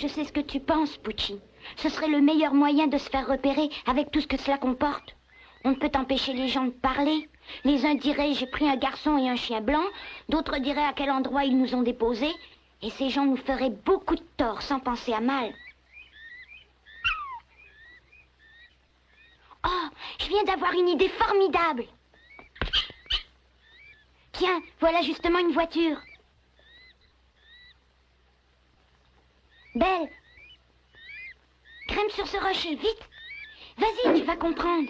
Je sais ce que tu penses, Pucci. Ce serait le meilleur moyen de se faire repérer avec tout ce que cela comporte. On ne peut empêcher les gens de parler. Les uns diraient j'ai pris un garçon et un chien blanc, d'autres diraient à quel endroit ils nous ont déposés, et ces gens nous feraient beaucoup de tort sans penser à mal. Oh, je viens d'avoir une idée formidable. Tiens, voilà justement une voiture. Belle, grimpe sur ce rocher, vite. Vas-y, tu vas comprendre.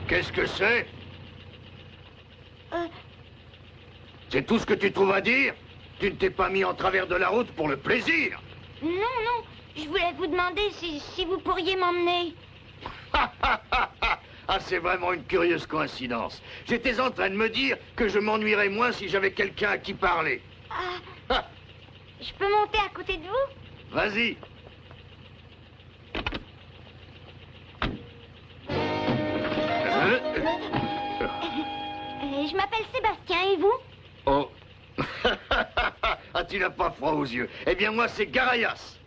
Qu'est-ce que c'est? C'est tout ce que tu trouves à dire? Tu ne t'es pas mis en travers de la route pour le plaisir? Non, non, je voulais vous demander si vous pourriez m'emmener. Ah, c'est vraiment une curieuse coïncidence. J'étais en train de me dire que je m'ennuierais moins si j'avais quelqu'un à qui parler. Ah, je peux monter à côté de vous? Vas-y. Je m'appelle Sébastien, et vous? Oh. Ah, tu n'as pas froid aux yeux. Eh bien, moi, c'est Garayas.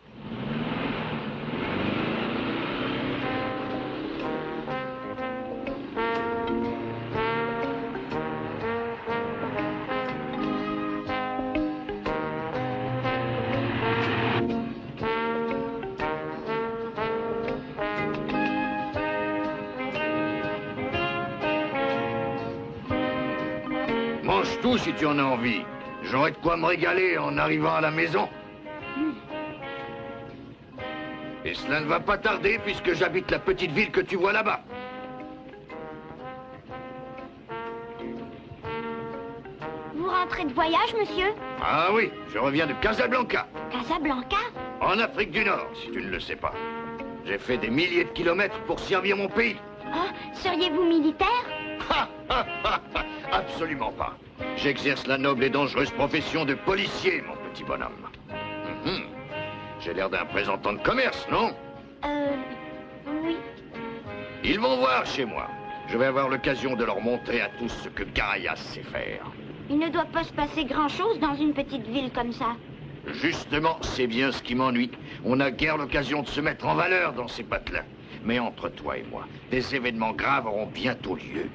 Mange tout si tu en as envie. J'aurai de quoi me régaler en arrivant à la maison. Et cela ne va pas tarder puisque j'habite la petite ville que tu vois là-bas. Vous rentrez de voyage, monsieur? Ah oui, je reviens de Casablanca. Casablanca? En Afrique du Nord, si tu ne le sais pas. J'ai fait des milliers de kilomètres pour servir mon pays. Oh, seriez-vous militaire? Absolument pas. J'exerce la noble et dangereuse profession de policier, mon petit bonhomme. J'ai l'air d'un représentant de commerce, non? Oui. Ils vont voir chez moi. Je vais avoir l'occasion de leur montrer à tous ce que Garayas sait faire. Il ne doit pas se passer grand-chose dans une petite ville comme ça. Justement, c'est bien ce qui m'ennuie. On n'a guère l'occasion de se mettre en valeur dans ces patelins. Mais entre toi et moi, des événements graves auront bientôt lieu.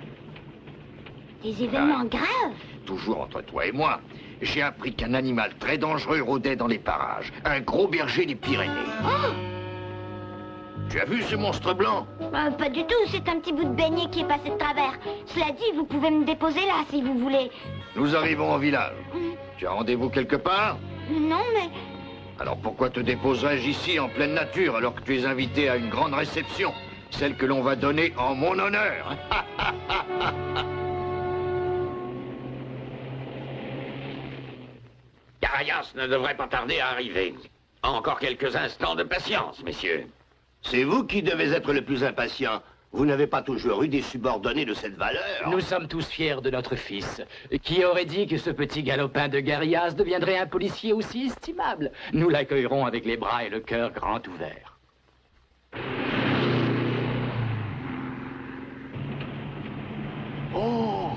Des événements graves? Toujours entre toi et moi, j'ai appris qu'un animal très dangereux rôdait dans les parages. Un gros berger des Pyrénées. Oh! Tu as vu ce monstre blanc? Pas du tout, c'est un petit bout de beignet qui est passé de travers. Cela dit, vous pouvez me déposer là si vous voulez. Nous arrivons au village. Tu as rendez-vous quelque part? Non, mais... Alors pourquoi te déposerais-je ici en pleine nature alors que tu es invité à une grande réception? Celle que l'on va donner en mon honneur. Garayas ne devrait pas tarder à arriver. Encore quelques instants de patience, messieurs. C'est vous qui devez être le plus impatient. Vous n'avez pas toujours eu des subordonnés de cette valeur. Nous sommes tous fiers de notre fils. Qui aurait dit que ce petit galopin de Garayas deviendrait un policier aussi estimable? Nous l'accueillerons avec les bras et le cœur grand ouverts. Oh!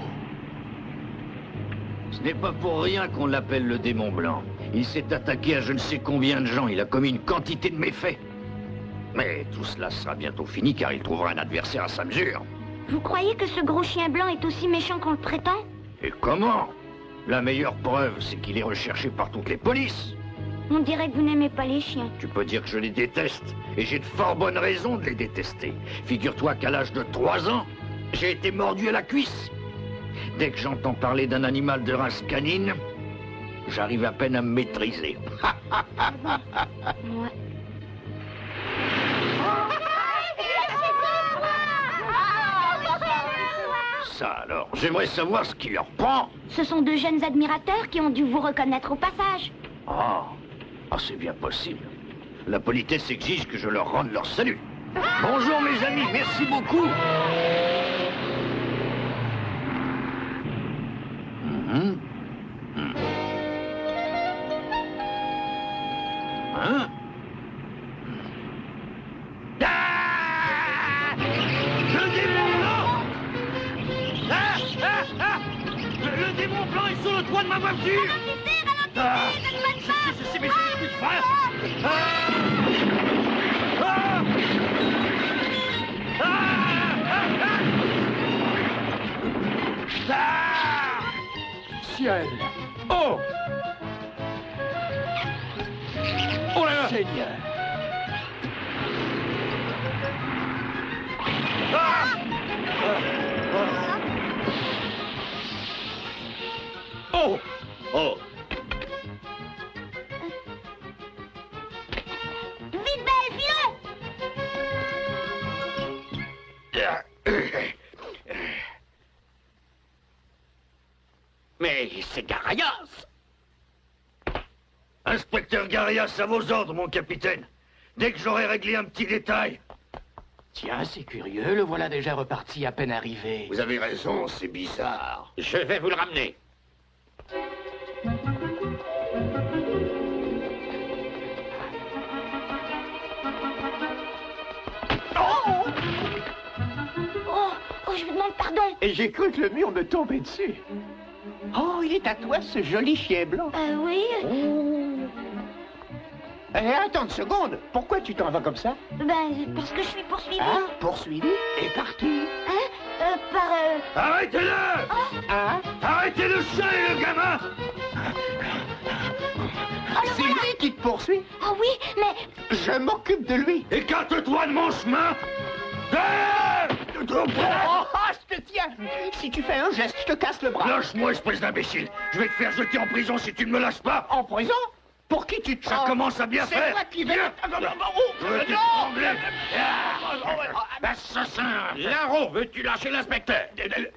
Ce n'est pas pour rien qu'on l'appelle le démon blanc. Il s'est attaqué à je ne sais combien de gens. Il a commis une quantité de méfaits. Mais tout cela sera bientôt fini car il trouvera un adversaire à sa mesure. Vous croyez que ce gros chien blanc est aussi méchant qu'on le prétend? Et comment? La meilleure preuve, c'est qu'il est recherché par toutes les polices. On dirait que vous n'aimez pas les chiens. Tu peux dire que je les déteste. Et j'ai de fort bonnes raisons de les détester. Figure-toi qu'à l'âge de 3 ans, j'ai été mordu à la cuisse. Dès que j'entends parler d'un animal de race canine, j'arrive à peine à me maîtriser. Ouais. Ça alors, j'aimerais savoir ce qui leur prend. Ce sont 2 jeunes admirateurs qui ont dû vous reconnaître au passage. Ah, c'est bien possible. La politesse exige que je leur rende leur salut. Bonjour mes amis, merci beaucoup. Le démon blanc est sur le toit de ma voiture. Je sais, mais j'ai plus de frein. Ciel! Oh! Oh là là! Seigneur! Oh! Oh! Vite, Belle, filons! Mais c'est Garayas. Inspecteur Garias, à vos ordres, mon capitaine. Dès que j'aurai réglé un petit détail. Tiens, c'est curieux, le voilà déjà reparti à peine arrivé. Vous avez raison, c'est bizarre. Je vais vous le ramener. Oh, je vous demande pardon. Et j'ai cru que le mur me tombait dessus. Oh, il est à toi, ce joli chien blanc. Oui, Attends une seconde. Pourquoi tu t'en vas comme ça? parce que je suis poursuivie. Ah, poursuivi et parti. Par... Arrêtez-le! Ah, Arrêtez le chien et le gamin! c'est lui qui te poursuit. Oh oui, mais... Je m'occupe de lui. Écarte-toi de mon chemin! Oh, je te tiens. Si tu fais un geste, je te casse le bras. Lâche-moi, espèce d'imbécile! Je vais te faire jeter en prison si tu ne me lâches pas! En prison? Pour qui tu te Ça prends? commence à bien C'est faire! moi qui vais... Viens. Je vais t'étrangler! Assassin! Larron, veux-tu lâcher l'inspecteur?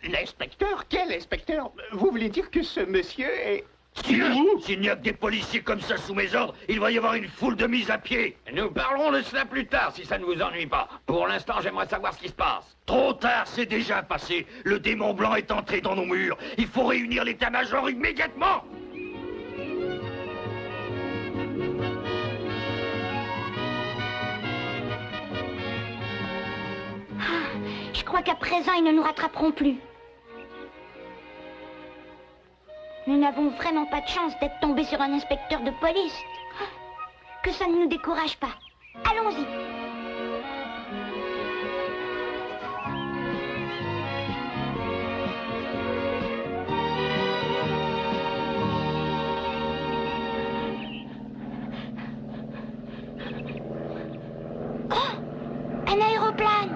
L'inspecteur? Quel inspecteur? Vous voulez dire que ce monsieur est... S'il n'y a que des policiers comme ça sous mes ordres, il va y avoir une foule de mises à pied. Nous parlerons de cela plus tard, si ça ne vous ennuie pas. Pour l'instant, j'aimerais savoir ce qui se passe. Trop tard, c'est déjà passé. Le démon blanc est entré dans nos murs. Il faut réunir l'état-major immédiatement. Je crois qu'à présent, ils ne nous rattraperont plus. Nous n'avons vraiment pas de chance d'être tombés sur un inspecteur de police. Que ça ne nous décourage pas. Allons-y. Oh! Un aéroplane!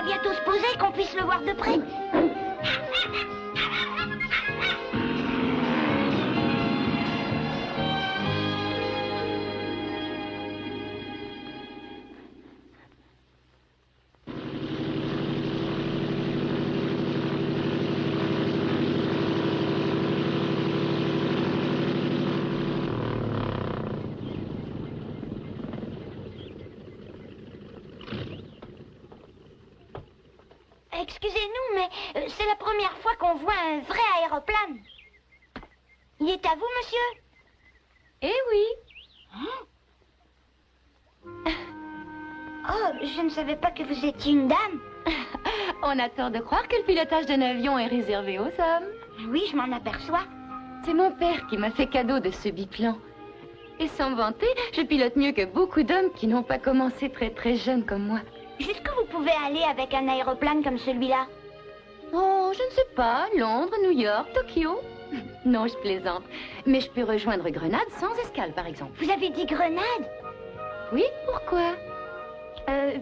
Bientôt se poser, qu'on puisse le voir de près. Excusez-nous, mais c'est la première fois qu'on voit un vrai aéroplane. Il est à vous, monsieur? Eh oui. Oh, je ne savais pas que vous étiez une dame. On a tort de croire que le pilotage d'un avion est réservé aux hommes. Oui, je m'en aperçois. C'est mon père qui m'a fait cadeau de ce biplan. Et sans vanter, je pilote mieux que beaucoup d'hommes qui n'ont pas commencé très jeunes comme moi. Jusqu'où vous pouvez aller avec un aéroplane comme celui-là? Oh, je ne sais pas. Londres, New York, Tokyo. Non, je plaisante. Mais je peux rejoindre Grenade sans escale, par exemple. Vous avez dit Grenade? Oui, pourquoi?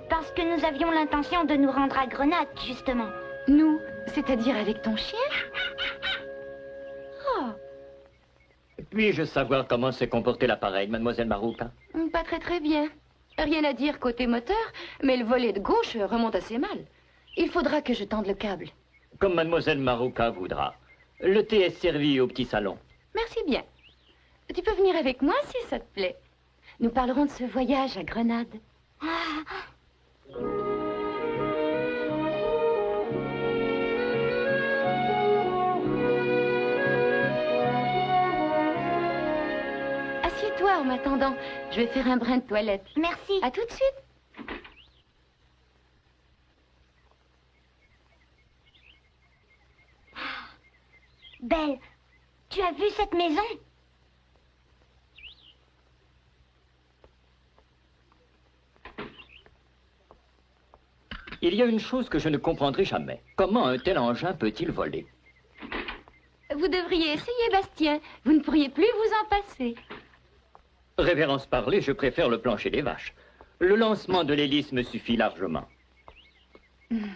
Parce que nous avions l'intention de nous rendre à Grenade, justement. Nous? C'est-à-dire avec ton chien? Oh. Puis-je savoir comment s'est comporté l'appareil, mademoiselle Marouka? Pas très bien. Rien à dire côté moteur, mais le volet de gauche remonte assez mal. Il faudra que je tende le câble. Comme mademoiselle Marouka voudra. Le thé est servi au petit salon. Merci bien. Tu peux venir avec moi si ça te plaît. Nous parlerons de ce voyage à Grenade. Assieds-toi en m'attendant. Je vais faire un brin de toilette. Merci. À tout de suite. Belle, tu as vu cette maison? Il y a une chose que je ne comprendrai jamais. Comment un tel engin peut-il voler? Vous devriez essayer, Bastien. Vous ne pourriez plus vous en passer. Révérence parlée, je préfère le plancher des vaches. Le lancement de l'hélice me suffit largement. Bon,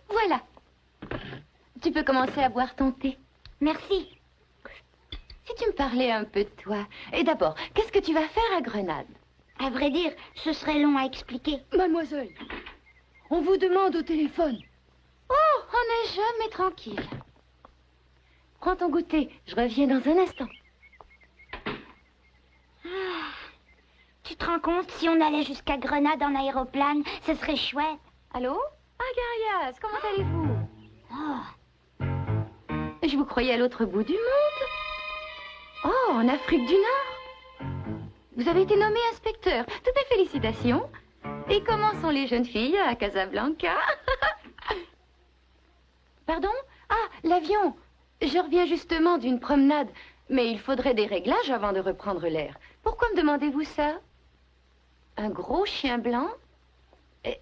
voilà. Tu peux commencer à boire ton thé. Merci. Si tu me parlais un peu de toi. Et d'abord, qu'est-ce que tu vas faire à Grenade? À vrai dire, ce serait long à expliquer. Mademoiselle, on vous demande au téléphone. Oh, on n'est jamais tranquille. Prends ton goûter, je reviens dans un instant. Tu te rends compte, si on allait jusqu'à Grenade en aéroplane, ce serait chouette. Allô? Ah, Garias, comment allez-vous? Oh, Je vous croyais à l'autre bout du monde. Oh, en Afrique du Nord. Vous avez été nommé inspecteur. Toutes mes félicitations. Et comment sont les jeunes filles à Casablanca? Pardon? Ah, l'avion. Je reviens justement d'une promenade. Mais il faudrait des réglages avant de reprendre l'air. Pourquoi me demandez-vous ça? Un gros chien blanc? Et...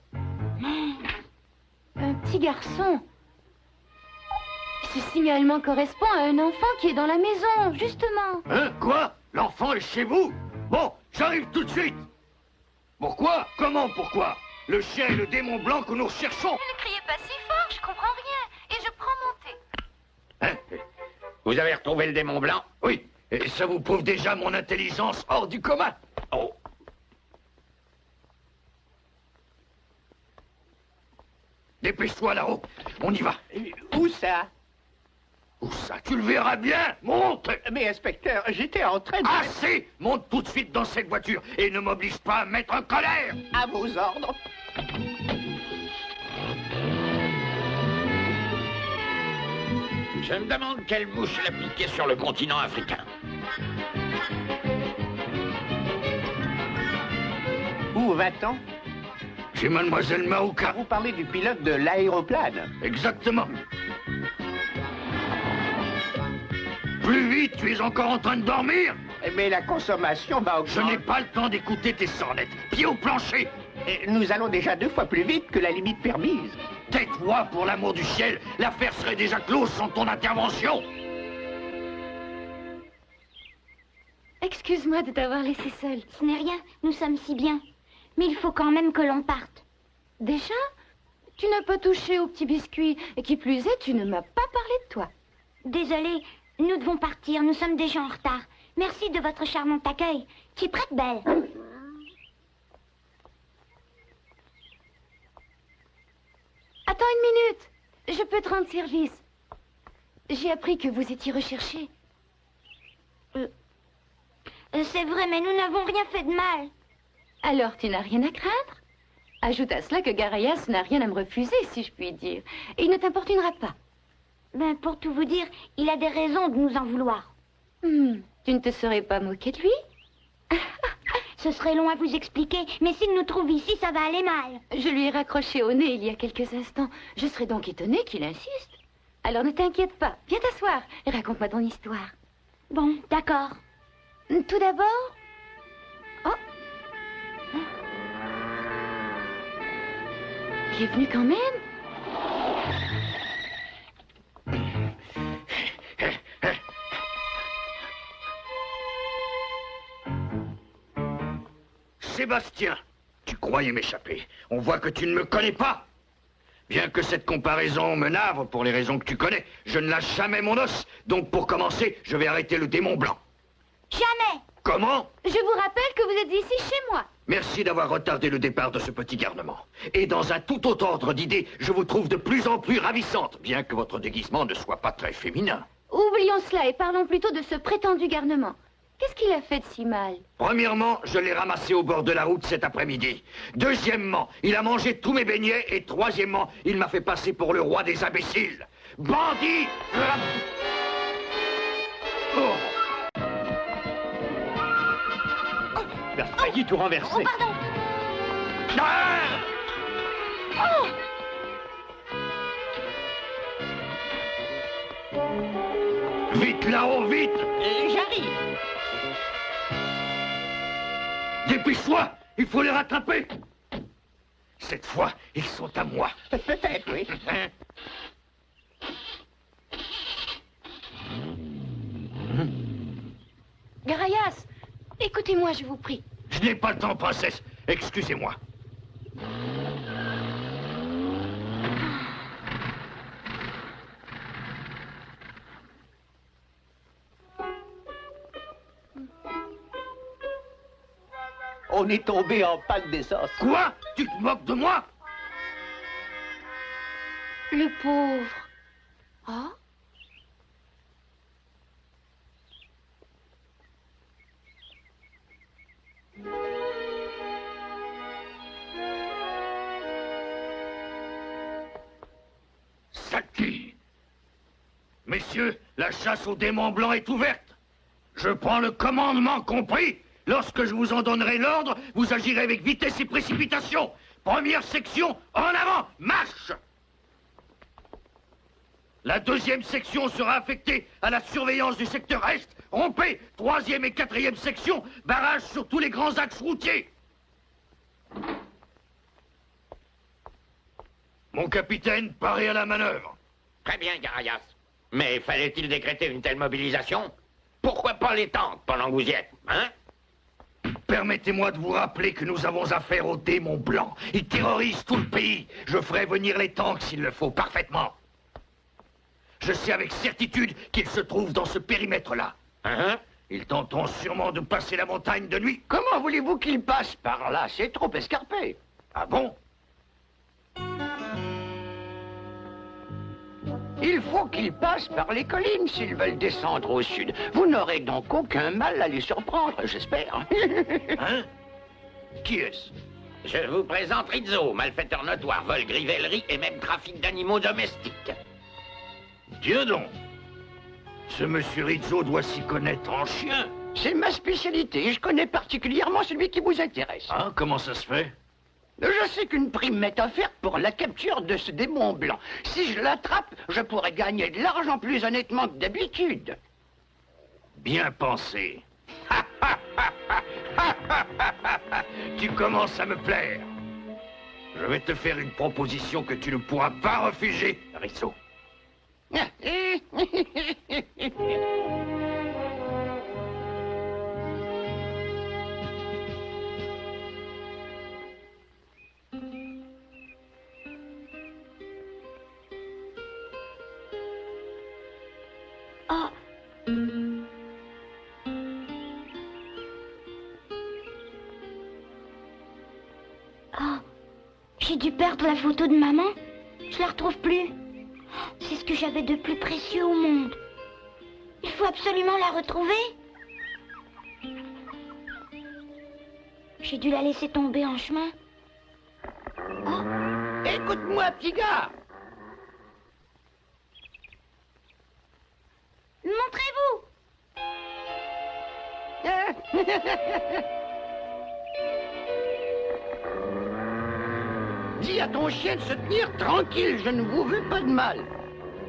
un petit garçon. Ce signalement correspond à un enfant qui est dans la maison, justement. Hein? Quoi? L'enfant est chez vous? Bon, j'arrive tout de suite. Pourquoi? Comment pourquoi? Le chien est le démon blanc que nous recherchons. Ne criez pas si fort, je comprends rien. Et je prends mon thé. Hein? Vous avez retrouvé le démon blanc? Oui, et ça vous prouve déjà mon intelligence hors du commun. Oh. Dépêche-toi là-haut, on y va. Où ça? Où ça? Tu le verras bien, monte. Mais inspecteur, j'étais en train de... Assez! Monte tout de suite dans cette voiture et ne m'oblige pas à me mettre en colère. À vos ordres. Je me demande quelle mouche l'a piqué sur le continent africain. Où va-t-on? Chez Mademoiselle Maouka. Vous parlez du pilote de l'aéroplane. Exactement. Plus vite, tu es encore en train de dormir? Mais la consommation va Je augmenter. n'ai pas le temps d'écouter tes sornettes. Pied au plancher. Et nous allons déjà 2 fois plus vite que la limite permise. Tais-toi, pour l'amour du ciel. L'affaire serait déjà close sans ton intervention. Excuse-moi de t'avoir laissé seule. ce n'est rien, nous sommes si bien. Mais il faut quand même que l'on parte. Déjà? Tu n'as pas touché au petit biscuit. Et qui plus est, tu ne m'as pas parlé de toi. Désolée, nous devons partir, nous sommes déjà en retard. Merci de votre charmant accueil. Tu es prête, Belle? Attends une minute. Je peux te rendre service. J'ai appris que vous étiez recherché. C'est vrai, mais nous n'avons rien fait de mal. Alors tu n'as rien à craindre? Ajoute à cela que Garias n'a rien à me refuser, si je puis dire. Et il ne t'importunera pas. Ben, pour tout vous dire, il a des raisons de nous en vouloir. Tu ne te serais pas moqué de lui? Ce serait long à vous expliquer, mais s'il nous trouve ici, ça va aller mal. Je lui ai raccroché au nez il y a quelques instants. Je serais donc étonnée qu'il insiste. Alors ne t'inquiète pas. Viens t'asseoir et raconte-moi ton histoire. Bon, d'accord. Tout d'abord... Oh. Bienvenue quand même. Sébastien, tu croyais m'échapper. On voit que tu ne me connais pas. Bien que cette comparaison me navre pour les raisons que tu connais, je ne lâche jamais mon os. Donc pour commencer, je vais arrêter le démon blanc. Jamais! Comment? Je vous rappelle que vous êtes ici chez moi. Merci d'avoir retardé le départ de ce petit garnement. Et dans un tout autre ordre d'idées, je vous trouve de plus en plus ravissante, bien que votre déguisement ne soit pas très féminin. Oublions cela et parlons plutôt de ce prétendu garnement. Qu'est-ce qu'il a fait de si mal? Premièrement, je l'ai ramassé au bord de la route cet après-midi. Deuxièmement, il a mangé tous mes beignets. Et troisièmement, il m'a fait passer pour le roi des imbéciles. Bandit! Oh. Il a failli tout renverser. Oh, pardon. Ah! Oh! Vite là-haut, vite! J'arrive. Dépêche-toi! Il faut les rattraper! Cette fois, ils sont à moi. Peut-être, oui. Garayas, écoutez-moi, je vous prie. Je n'ai pas le temps, princesse. Excusez-moi. On est tombé en panne d'essence. Quoi? Tu te moques de moi? Le pauvre. Ah? Saki! Messieurs, la chasse aux démons blancs est ouverte. Je prends le commandement, compris? Lorsque je vous en donnerai l'ordre, vous agirez avec vitesse et précipitation. Première section, en avant, marche! La deuxième section sera affectée à la surveillance du secteur Est. Rompez! Troisième et quatrième section, barrage sur tous les grands axes routiers. Mon capitaine, paré à la manœuvre. Très bien, Garayas. Mais fallait-il décréter une telle mobilisation? Pourquoi pas les tanks pendant que vous y êtes, hein? Permettez-moi de vous rappeler que nous avons affaire aux démons blancs. Ils terrorisent tout le pays. Je ferai venir les tanks s'il le faut, parfaitement. Je sais avec certitude qu'ils se trouvent dans ce périmètre-là. Hein? Ils tenteront sûrement de passer la montagne de nuit. Comment voulez-vous qu'il passe par là? C'est trop escarpé. Ah bon? Il faut qu'ils passent par les collines s'ils veulent descendre au sud. Vous n'aurez donc aucun mal à les surprendre, j'espère. Hein? Qui est-ce? Je vous présente Rizzo, malfaiteur notoire, vol, grivellerie et même trafic d'animaux domestiques. Dieu donc! Ce monsieur Rizzo doit s'y connaître en chien. C'est ma spécialité et je connais particulièrement celui qui vous intéresse. Hein? Comment ça se fait? Je sais qu'une prime m'est offerte pour la capture de ce démon blanc. Si je l'attrape, je pourrais gagner de l'argent plus honnêtement que d'habitude. Bien pensé. Tu commences à me plaire. Je vais te faire une proposition que tu ne pourras pas refuser, Rizzo. Oh. Oh. J'ai dû perdre la photo de maman. Je la retrouve plus. C'est ce que j'avais de plus précieux au monde. Il faut absolument la retrouver. J'ai dû la laisser tomber en chemin. Oh. Écoute-moi, petit gars. Montrez-vous. Dis à ton chien de se tenir tranquille, je ne vous veux pas de mal.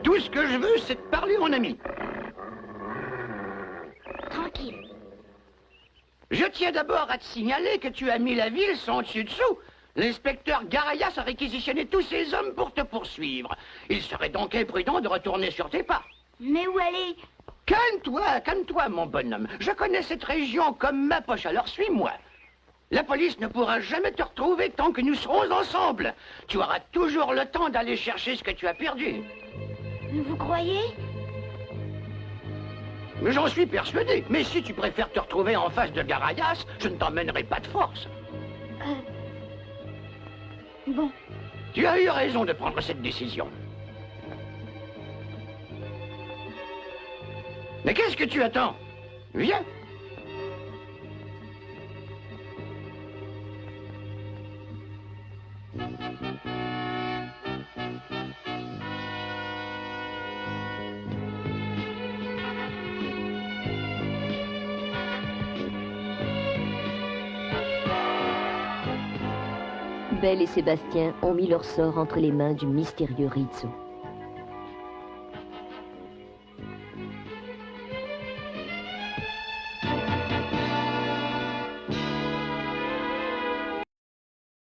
Tout ce que je veux, c'est de parler en ami. Tranquille. Je tiens d'abord à te signaler que tu as mis la ville sans dessus-dessous. L'inspecteur Garayas a réquisitionné tous ses hommes pour te poursuivre. Il serait donc imprudent de retourner sur tes pas. Mais où aller? Calme-toi, mon bonhomme. Je connais cette région comme ma poche, alors suis-moi. La police ne pourra jamais te retrouver tant que nous serons ensemble. Tu auras toujours le temps d'aller chercher ce que tu as perdu. Vous croyez? Mais j'en suis persuadé. Mais si tu préfères te retrouver en face de Garayas, je ne t'emmènerai pas de force. Bon. Tu as eu raison de prendre cette décision. Mais qu'est-ce que tu attends? Viens. Belle et Sébastien ont mis leur sort entre les mains du mystérieux Rizzo.